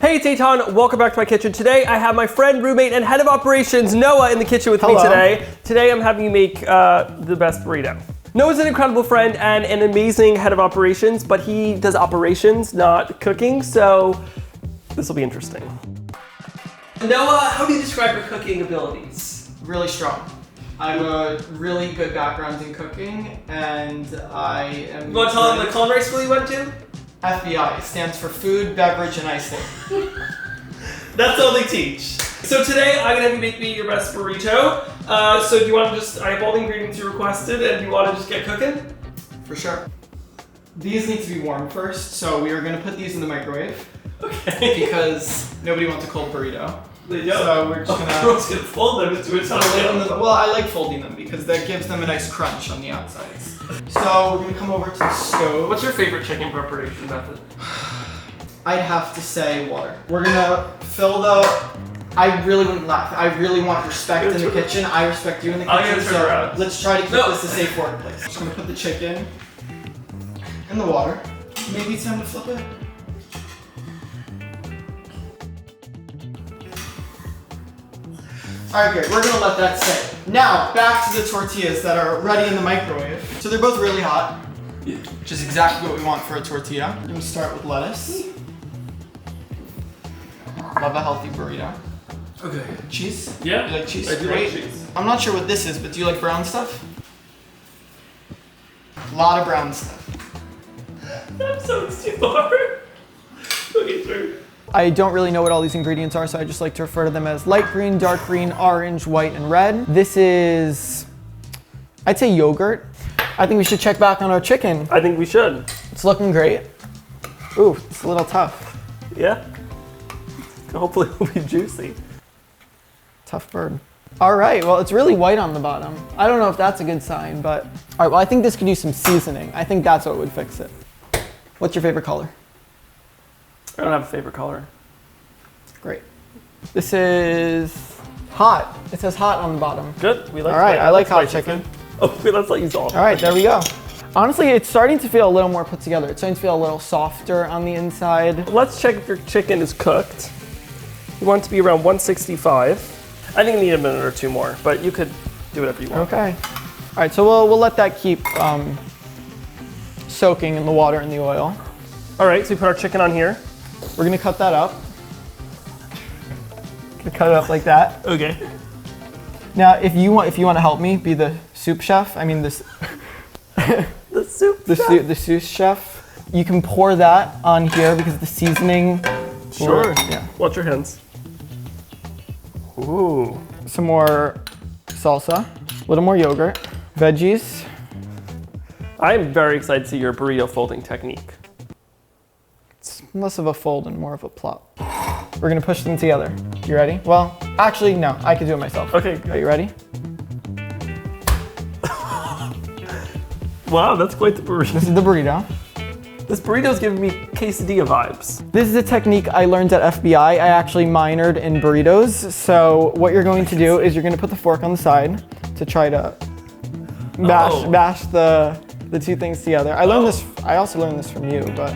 Hey, it's Eitan. Welcome back to my kitchen. Today, I have my friend, roommate, and head of operations, Noah, in the kitchen with me today. Today, I'm having you make the best burrito. Noah's an incredible friend and an amazing head of operations, but he does operations, not cooking, so this will be interesting. Noah, how do you describe your cooking abilities? Really strong. I have a really good background in cooking, and I am... You want to tell them the culinary school you went to? FBI, it stands for Food, Beverage, and Icing. That's all they teach. So today, I'm gonna have you make me your best burrito. So do you want to just, I have all the ingredients you requested, and do you want to just get cooking? For sure. These need to be warm first, so we are gonna put these in the microwave. Okay. Because nobody wants a cold burrito. They don't. So we're just gonna... We're just gonna fold them into a ton. Well, I like folding them because that gives them a nice crunch on the outsides. So we're gonna come over to the stove. What's your favorite chicken preparation method? I'd have to say water. We're gonna fill the... I really wouldn't laugh. I really want respect in the kitchen. I respect you in the kitchen, so let's try to keep this a safe workplace. Just gonna put the chicken in the water. Maybe it's time to flip it. Alright, great. We're gonna let that sit. Now, back to the tortillas that are ready in the microwave. So they're both really hot, which is exactly what we want for a tortilla. I'm gonna start with lettuce. Love a healthy burrito. Okay. Cheese? Yeah. You like cheese? I do Great. like cheese. I'm not sure what this is, but do you like brown stuff? A lot of brown stuff. That sounds too hard. Okay, sure. I don't really know what all these ingredients are, so I just like to refer to them as light green, dark green, orange, white, and red. This is, I'd say yogurt. I think we should check back on our chicken. I think we should. It's looking great. Ooh, it's a little tough. Yeah? Hopefully it'll be juicy. Tough bird. All right, well, it's really white on the bottom. I don't know if that's a good sign, but... All right, well, I think this could use some seasoning. I think that's what would fix it. What's your favorite color? I don't have a favorite color. Great. This is hot. It says hot on the bottom. Good. We like. All right, I like hot chicken. Oh, wait, let's let you solve. All right, there we go. Honestly, it's starting to feel a little more put together. It's starting to feel a little softer on the inside. Let's check if your chicken is cooked. You want it to be around 165. I think you need a minute or two more, but you could do whatever you want. Okay. All right, so we'll let that keep soaking in the water and the oil. All right, so we put our chicken on here. We're gonna cut that up. Gonna cut it up like that. Okay. Now, if you want to help me be the soup chef, I mean this. The soup. The sous chef. You can pour that on here because the seasoning. Sure. Yeah. Watch your hands. Ooh. Some more salsa. A little more yogurt. Veggies. I'm very excited to see your burrito folding technique. Less of a fold and more of a plop. We're gonna push them together. You ready? Well, actually, no, I can do it myself. Okay. Are you ready? Wow, that's quite the burrito. This is the burrito. This burrito's giving me quesadilla vibes. This is a technique I learned at FBI. I actually minored in burritos. So what you're going to do is you're gonna put the fork on the side to try to bash the two things together. I learned this. I also learned this from you, but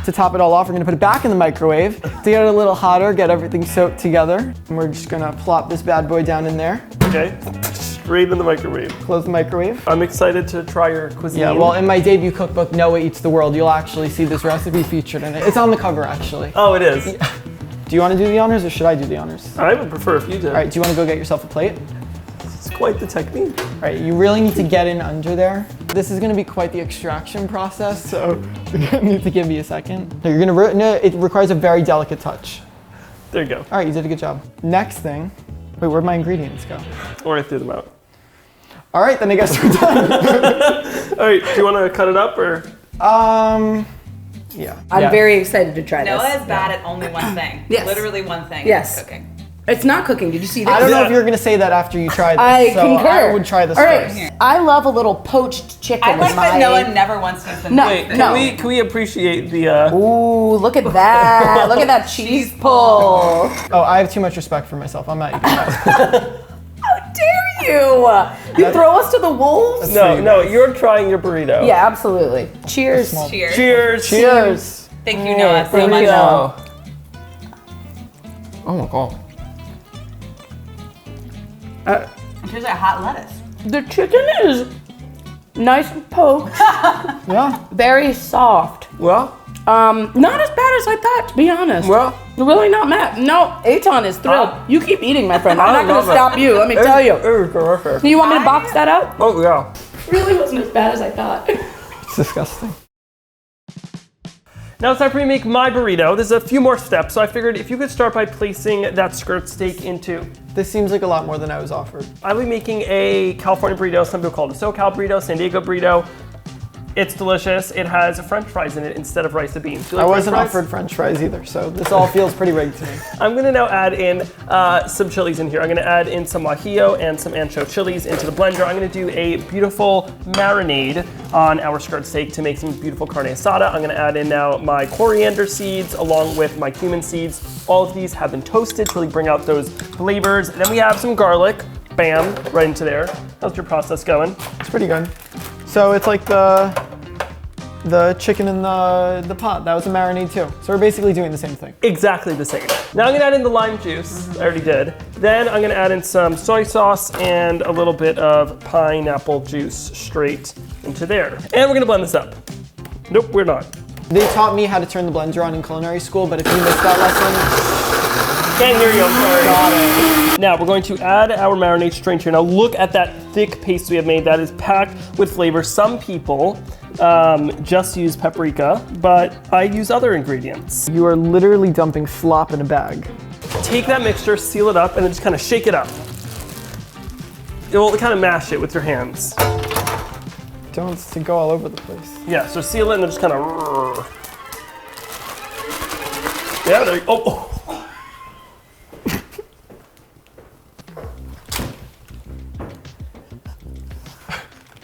to top it all off, we're gonna put it back in the microwave to get it a little hotter, get everything soaked together. And we're just gonna plop this bad boy down in there. Okay, straight in the microwave. Close the microwave. I'm excited to try your cuisine. Yeah, well, in my debut cookbook, Noah Eats the World, you'll actually see this recipe featured in it. It's on the cover, actually. Oh, it is. Do you wanna do the honors or should I do the honors? I would prefer if you did. All right, do you wanna go get yourself a plate? It's quite the technique. All right, you really need to get in under there. This is gonna be quite the extraction process, so you're gonna need to give me a second. No, it requires a very delicate touch. There you go. All right, you did a good job. Next thing, wait, where'd my ingredients go? Or I threw them out. All right, then I guess we're done. All right, do you want to cut it up or? Yeah. I'm very excited to try this. Noah is bad at only one thing. Yes. Literally one thing. Yes. Cooking. It's not cooking. Did you see this? I don't know if you're gonna say that after you try this. I so concur. I would try this All right. first. I love a little poached chicken. I like with that my... Noah never wants to use the No. Wait, No. can we appreciate the? Ooh, look at that! Look at that cheese pull. Oh, I have too much respect for myself. I'm not eating that. How dare you? You throw us to the wolves? No, you're trying your burrito. Yeah, absolutely. Cheers. Cheers. Cheers. Cheers. Thank you, Noah, so Thank much. you. Oh. Oh my god. It tastes like hot lettuce. The chicken is nice and poked, Yeah. very soft. Well, Not as bad as I thought, to be honest. well. Really not mad. No, Eitan is thrilled. You keep eating, my friend. I'm I not going love to it. stop you, let me tell you. It was terrific. You want me to box that out? Oh yeah. Really wasn't as bad as I thought. It's disgusting. Now it's time for me to make my burrito. There's a few more steps, so I figured if you could start by placing that skirt steak into. This seems like a lot more than I was offered. I'll be making a California burrito. Some people call it a SoCal burrito, San Diego burrito. It's delicious. It has French fries in it instead of rice and beans. Do you like I French wasn't fries? offered French fries either, so this all feels pretty rigged to me. I'm gonna now add in some chilies in here. I'm gonna add in some guajillo and some ancho chilies into the blender. I'm gonna do a beautiful marinade on our skirt steak to make some beautiful carne asada. I'm gonna add in now my coriander seeds along with my cumin seeds. All of these have been toasted to really bring out those flavors. And then we have some garlic. Bam, right into there. How's your process going? It's pretty good. So it's like the chicken in the pot. That was a marinade too. So we're basically doing the same thing. Exactly the same. Now I'm gonna add in the lime juice. I already did. Then I'm gonna add in some soy sauce and a little bit of pineapple juice straight into there. And we're gonna blend this up. Nope, we're not. They taught me how to turn the blender on in culinary school, but if you missed that lesson, Can't hear you, I'm sorry. got it. Now we're going to add our marinade straight here. Now look at that thick paste we have made. That is packed with flavor. Some people just use paprika, but I use other ingredients. You are literally dumping slop in a bag. Take that mixture, seal it up, and then just kind of shake it up. You'll kind of mash it with your hands. Don't to go all over the place. Yeah, so seal it and then just kind of. Yeah, there you go. Oh.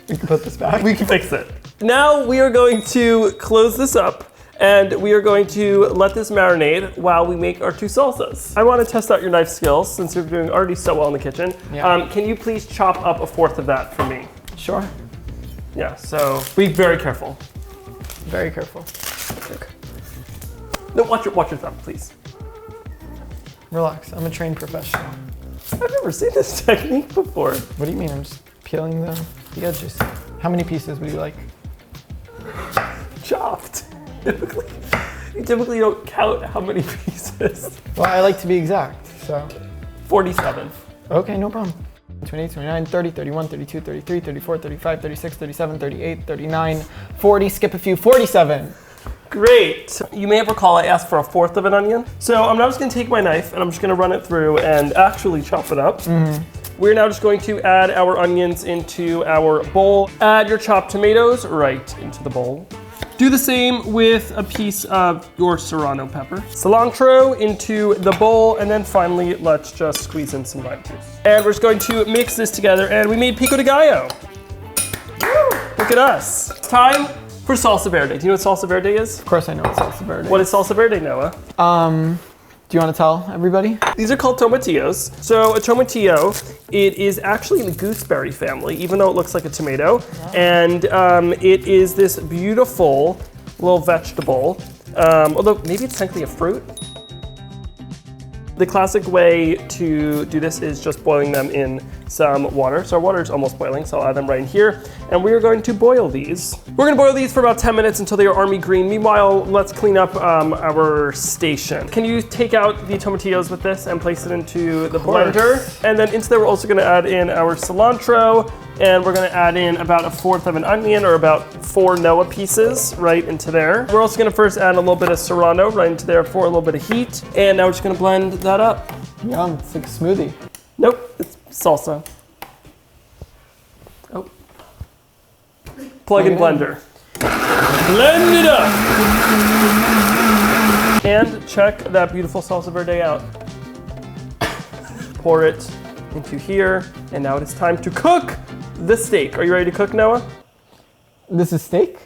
We can put this back. We can fix it. Now we are going to close this up and we are going to let this marinade while we make our two salsas. I want to test out your knife skills since you're doing already so well in the kitchen. Yeah. Can you please chop up a fourth of that for me? Sure. Yeah, so be very careful. Very careful. No, watch your thumb, please. Relax. I'm a trained professional. I've never seen this technique before. What do you mean? I'm just peeling the edges. How many pieces would you like? Chopped. You typically don't count how many pieces. Well, I like to be exact, so. 47. Okay, no problem. 28, 29, 30, 31, 32, 33, 34, 35, 36, 37, 38, 39, 40, skip a few, 47. Great. You may have recalled I asked for a fourth of an onion. So I'm now just gonna take my knife and I'm just gonna run it through and actually chop it up. We're now just going to add our onions into our bowl. Add your chopped tomatoes right into the bowl. Do the same with a piece of your serrano pepper. Cilantro into the bowl, and then finally, let's just squeeze in some lime juice. And we're just going to mix this together, and we made pico de gallo. Woo! Look at us. It's time for salsa verde. Do you know what salsa verde is? Of course I know it's salsa verde. What is salsa verde, Noah? Do you want to tell everybody? These are called tomatillos. So a tomatillo, it is actually in the gooseberry family, even though it looks like a tomato. And it is this beautiful little vegetable, although maybe it's technically a fruit. The classic way to do this is just boiling them in some water. So our water is almost boiling, so I'll add them right in here. And we are going to boil these. We're gonna boil these for about 10 minutes until they are army green. Meanwhile, let's clean up our station. Can you take out the tomatillos with this and place it into the blender? And then into there, we're also gonna add in our cilantro, and we're gonna add in about a fourth of an onion, or about 4 Noah pieces right into there. We're also gonna first add a little bit of serrano right into there for a little bit of heat. And now we're just gonna blend that up. Yum, it's like a smoothie. Nope, it's salsa. Oh. Plug in blender. Blend it up! And check that beautiful salsa verde out. Pour it into here, and now it is time to cook the steak. Are you ready to cook, Noah? This is steak?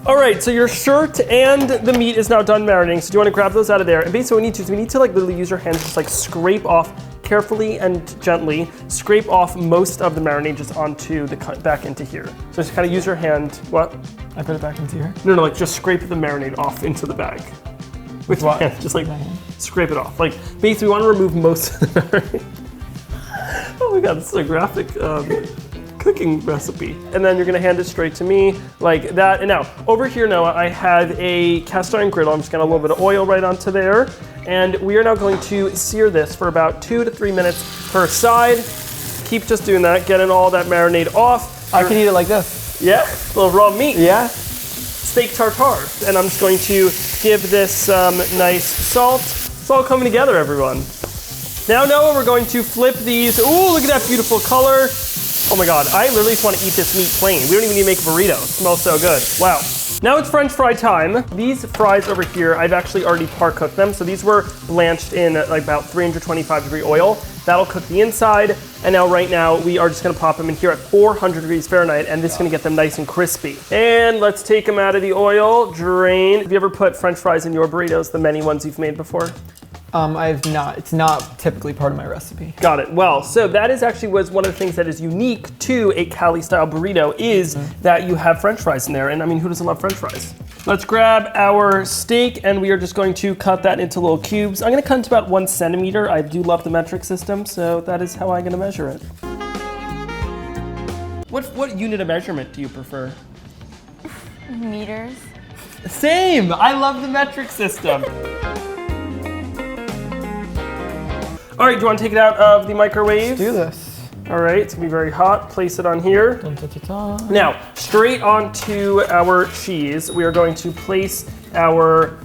All right, so your shirt and the meat is now done marinating. So do you want to grab those out of there? And basically what we need to do is we need to like literally use your hands, just like scrape off carefully and gently, scrape off most of the marinade just onto the back into here. So just kind of use your hand, what? I put it back into here. No, like just scrape the marinade off into the bag. With your hands, just like scrape it off. Like basically we want to remove most of the marinade. Oh my god, this is a graphic cooking recipe. And then you're gonna hand it straight to me like that. And now over here, Noah, I have a cast iron griddle. I'm just gonna add a little bit of oil right onto there. And we are now going to sear this for about 2 to 3 minutes per side. Keep just doing that, getting all that marinade off. I can eat it like this. Yeah, a little raw meat. Yeah. Steak tartare. And I'm just going to give this some nice salt. It's all coming together, everyone. Now, Noah, we're going to flip these. Ooh, look at that beautiful color. Oh my God, I literally just want to eat this meat plain. We don't even need to make a burrito. It smells so good. Wow. Now it's French fry time. These fries over here, I've actually already par cooked them. So these were blanched in like about 325 degree oil. That'll cook the inside. And now right now we are just gonna pop them in here at 400 degrees Fahrenheit, and this is gonna get them nice and crispy. And let's take them out of the oil, drain. Have you ever put French fries in your burritos, the many ones you've made before? I've not. It's not typically part of my recipe. Got it. Well, so that is actually was one of the things that is unique to a Cali-style burrito is that you have French fries in there. And I mean, who doesn't love French fries? Let's grab our steak, and we are just going to cut that into little cubes. I'm gonna cut into about 1 centimeter. I do love the metric system, so that is how I'm gonna measure it. What unit of measurement do you prefer? Meters. Same. I love the metric system. All right, do you want to take it out of the microwave? Let's do this. All right, it's gonna be very hot. Place it on here. Dun, dun, dun, dun. Now, straight onto our cheese, we are going to place our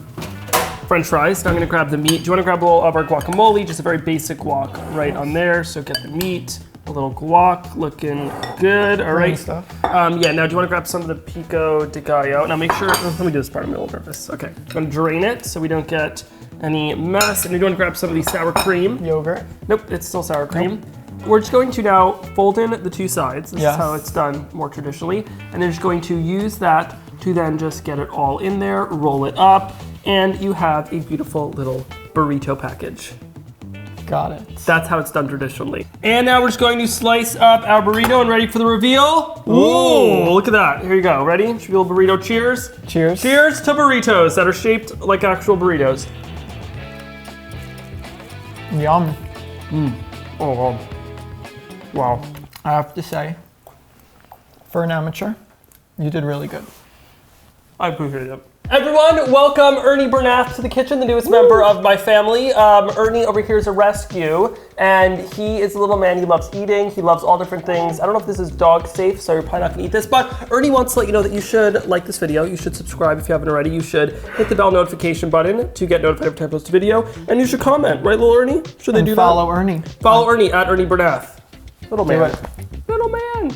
French fries. Now I'm gonna grab the meat. Do you wanna grab a little of our guacamole? Just a very basic guac right on there. So get the meat, a little guac, looking good. All right. Stuff. Yeah, now do you wanna grab some of the pico de gallo? Now make sure, let me do this part, I'm a little nervous. Okay, I'm gonna drain it so we don't get any mess. And you want to grab some of the sour cream. Yogurt. Nope, it's still sour cream. Nope. We're just going to now fold in the two sides. This is how it's done more traditionally. And then just going to use that to then just get it all in there, roll it up, and you have a beautiful little burrito package. Got it. That's how it's done traditionally. And now we're just going to slice up our burrito and ready for the reveal. Ooh, look at that. Here you go. Ready? Should we do a burrito cheers? Cheers. Cheers to burritos that are shaped like actual burritos. Yum. Oh, wow. I have to say, for an amateur, you did really good. I appreciate it. Everyone, welcome Ernie Bernath to the kitchen, the newest member of my family. Ernie over here is a rescue, and he is a little man. He loves eating. He loves all different things. I don't know if this is dog safe, so you're probably not gonna eat this, but Ernie wants to let you know that you should like this video. You should subscribe if you haven't already. You should hit the bell notification button to get notified every time I post a video, and you should comment, right, little Ernie? Should they do that? Follow Ernie. Follow Ernie at Ernie Bernath. Little man. Do it. Little man.